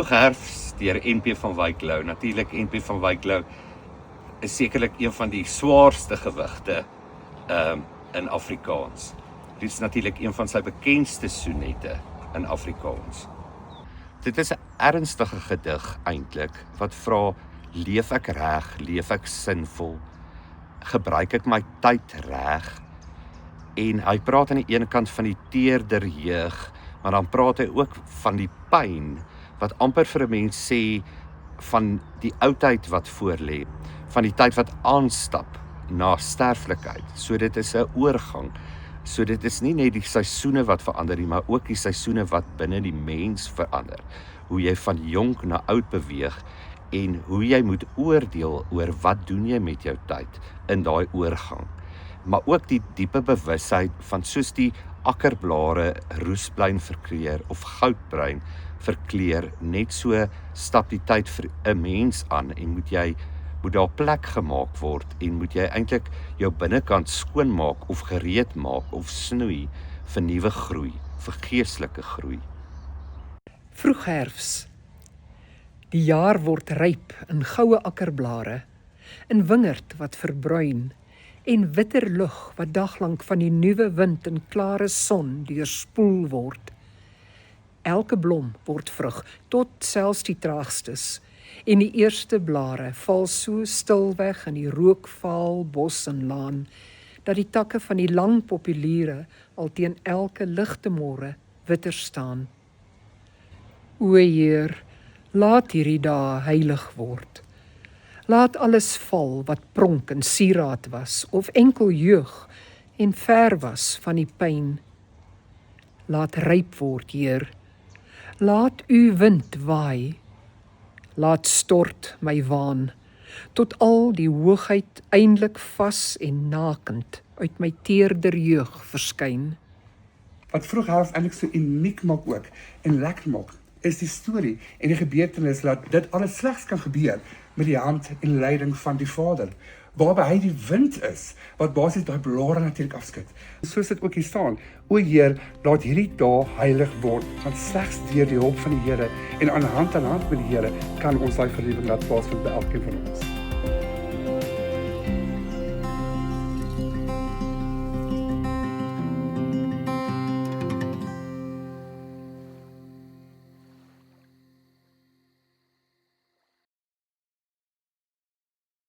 Vroeg herfs deur NP van Wyk Louw. Natuurlik NP van Wyk Louw is sekerlik een van die swaarste gewigte in Afrikaans. Dit is natuurlik een van sy bekendste sonette in Afrikaans. Dit is 'n ernstige gedig eintlik wat vra: leef ek reg, leef ek sinvol, gebruik ek my tyd reg? En hy praat aan die ene kant van die teerder jeug, maar dan praat hy ook van die pyn wat amper vir 'n mens sê van die oudheid wat voorlê, van die tyd wat aanstap na sterflikheid. So dit is 'n oorgang. So dit is nie net die seisoene wat verander nie, maar ook die seisoene wat binne die mens verander. Hoe jy van jonk na oud beweeg en hoe jy moet oordeel oor wat doen jy met jou tyd in daai oorgang. Maar ook die diepe bewusheid van soos die akkerblare roesbruin verkleur of goudbruin verkleur, net so stap die tyd vir 'n mens aan en moet daar plek gemaak word en moet jy eintlik jou binnekant skoonmaak of gereed maak of snoei vir nuwe groei, vir geestelike groei. Vroegherfs. Die jaar word ryp in goue akkerblare, in wingerd wat verbruin, en witter lug wat daglank van die nuwe wind en klare son deurspoel word. Elke blom word vrug, tot selfs die traagstes, en die eerste blare val so stil weg in die rookvaal bos en laan, dat die takke van die lang populiere al teen elke ligte môre witter staan. O Heer, laat hierdie dae heilig word. Laat alles val wat pronk en sieraad was, of enkel jeug en ver was van die pyn. Laat ryp word, Heer. Laat u wind waai. Laat stort my waan, tot al die hoogheid eindelik vas en nakend uit my teerder jeug verskyn. Wat vroegherfs eintlik so uniek maak ook en lekker maak, is die storie en die gebeurtenis dat dit alles slegs kan gebeur met die hand en leiding van die Vader, waarby hy die wind is, wat basies daai blare natuurlik afskud. Soos dit ook hier staan: O Heer, laat hierdie dae heilig word, want slegs deur die hulp van die Here en aan hand met die Here kan ons daai vernuwing laat plaasvind by elkeen van ons.